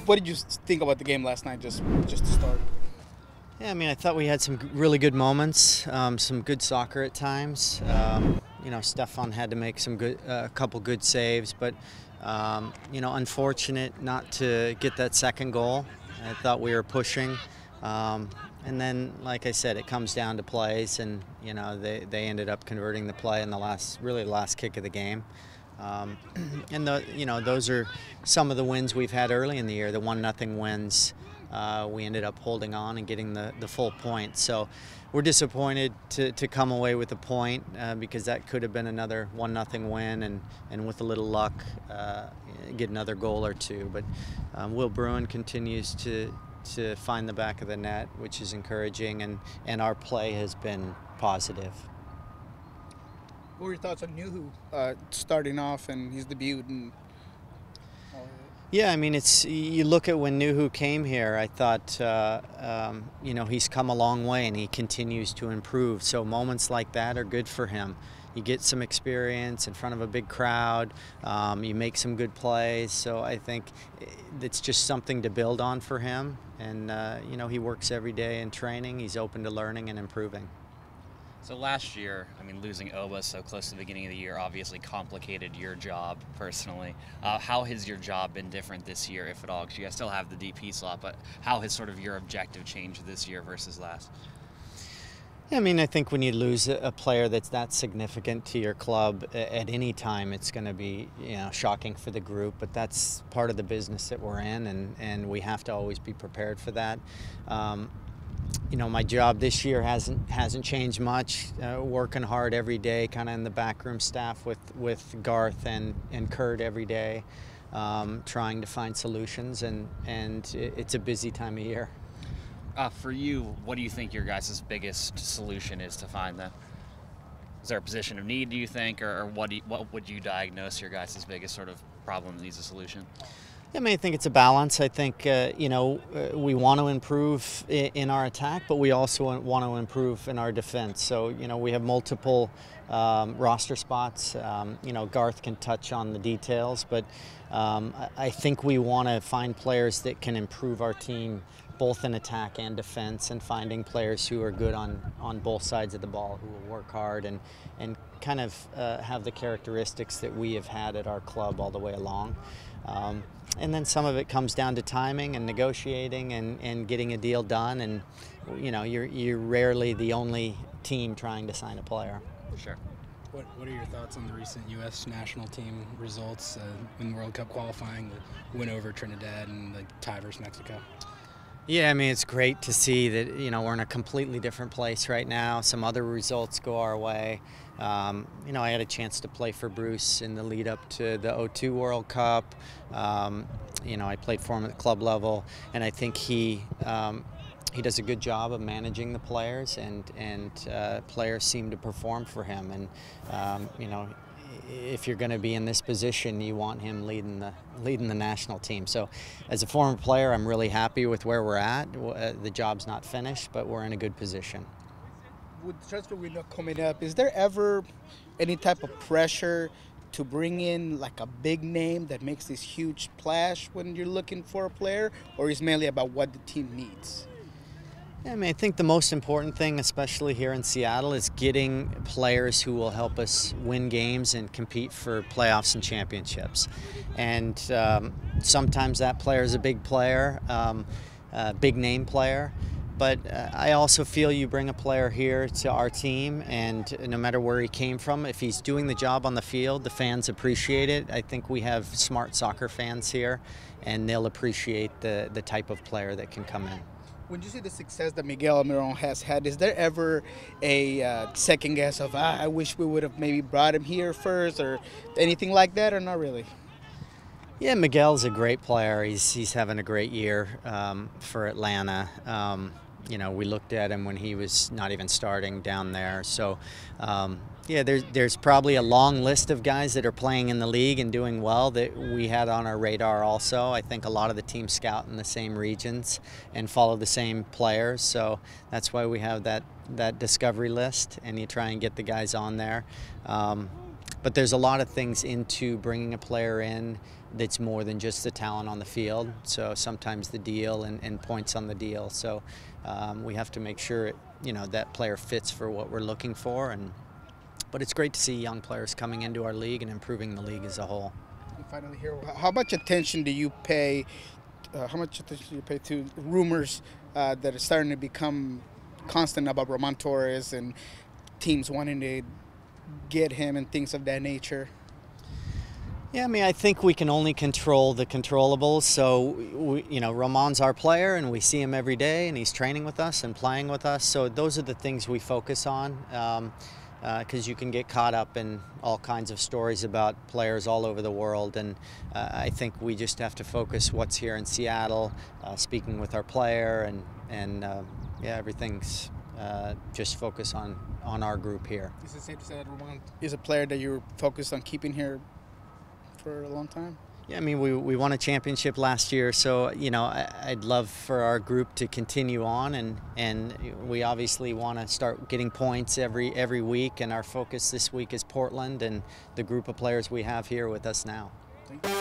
What did you think about the game last night, just to start? Yeah, I mean, I thought we had some really good moments, some good soccer at times. You know, Stefan had to make a couple good saves, but you know, unfortunate not to get that second goal. I thought we were pushing, and then, like I said, it comes down to plays, and you know, they ended up converting the play in the last kick of the game. And you know, those are some of the wins we've had early in the year, the 1-0 wins. We ended up holding on and getting the full point. So we're disappointed to come away with a point because that could have been another 1-0 win, and with a little luck, get another goal or two. But Will Bruin continues to find the back of the net, which is encouraging, and our play has been positive. What were your thoughts on Nuhu starting off and his debut? Yeah, I mean, you look at when Nuhu came here, I thought, you know, he's come a long way and he continues to improve. So moments like that are good for him. You get some experience in front of a big crowd, you make some good plays. So I think it's just something to build on for him. And, you know, he works every day in training. He's open to learning and improving. So last year, I mean, losing Oba so close to the beginning of the year obviously complicated your job personally. How has your job been different this year, if at all? Because you guys still have the DP slot, but how has sort of your objective changed this year versus last? Yeah, I mean, I think when you lose a player that's that significant to your club at any time, it's going to be, you know, shocking for the group. But that's part of the business that we're in, and we have to always be prepared for that. You know, my job this year hasn't changed much. Working hard every day, kind of in the backroom staff with Garth and Kurt every day, trying to find solutions, and it's a busy time of year. For you, what do you think your guys' biggest solution is to find that? Is there a position of need, do you think, or what would you diagnose your guys' biggest sort of problem that needs a solution? I mean, I think it's a balance. I think, you know, we want to improve in our attack, but we also want to improve in our defense. So, you know, we have multiple roster spots. You know, Garth can touch on the details, but I think we want to find players that can improve our team both in attack and defense, and finding players who are good on both sides of the ball, who will work hard and kind of have the characteristics that we have had at our club all the way along. And then some of it comes down to timing and negotiating and getting a deal done. And you know, you're rarely the only team trying to sign a player. For sure. What are your thoughts on the recent U.S. national team results in World Cup qualifying, the win over Trinidad and the tie versus Mexico? Yeah, I mean, it's great to see that, you know, we're in a completely different place right now. Some other results go our way. You know, I had a chance to play for Bruce in the lead up to the '02 World Cup. You know, I played for him at the club level, and I think he does a good job of managing the players, and players seem to perform for him. And you know, if you're going to be in this position, you want him leading the national team. So, as a former player, I'm really happy with where we're at. The job's not finished, but we're in a good position. With the transfer window coming up, is there ever any type of pressure to bring in like a big name that makes this huge splash when you're looking for a player, or is it mainly about what the team needs? I mean, I think the most important thing, especially here in Seattle, is getting players who will help us win games and compete for playoffs and championships. And sometimes that player is a big player, a big name player. But I also feel you bring a player here to our team, and no matter where he came from, if he's doing the job on the field, the fans appreciate it. I think we have smart soccer fans here, and they'll appreciate the type of player that can come in. When you see the success that Miguel Almiron has had, is there ever a second guess of, I wish we would have maybe brought him here first, or anything like that, or not really? Yeah, Miguel's a great player. He's having a great year for Atlanta. You know, we looked at him when he was not even starting down there. So, yeah, there's probably a long list of guys that are playing in the league and doing well that we had on our radar also. I think a lot of the teams scout in the same regions and follow the same players. So that's why we have that discovery list, and you try and get the guys on there. But there's a lot of things into bringing a player in that's more than just the talent on the field. So sometimes the deal and points on the deal. So we have to make sure that player fits for what we're looking for. But it's great to see young players coming into our league and improving the league as a whole. And finally, here, how much attention do you pay? To rumors that are starting to become constant about Roman Torres and teams wanting to get him and things of that nature? Yeah, I mean, I think we can only control the controllables. So, Roman's our player, and we see him every day, and he's training with us and playing with us. So those are the things we focus on, because you can get caught up in all kinds of stories about players all over the world. And I think we just have to focus what's here in Seattle, speaking with our player, and everything's just focus on our group here. Is it safe to say that Roman is a player that you're focused on keeping here for a long time? Yeah, I mean, we won a championship last year, so I'd love for our group to continue on, and we obviously want to start getting points every week, and our focus this week is Portland and the group of players we have here with us now. Thank you.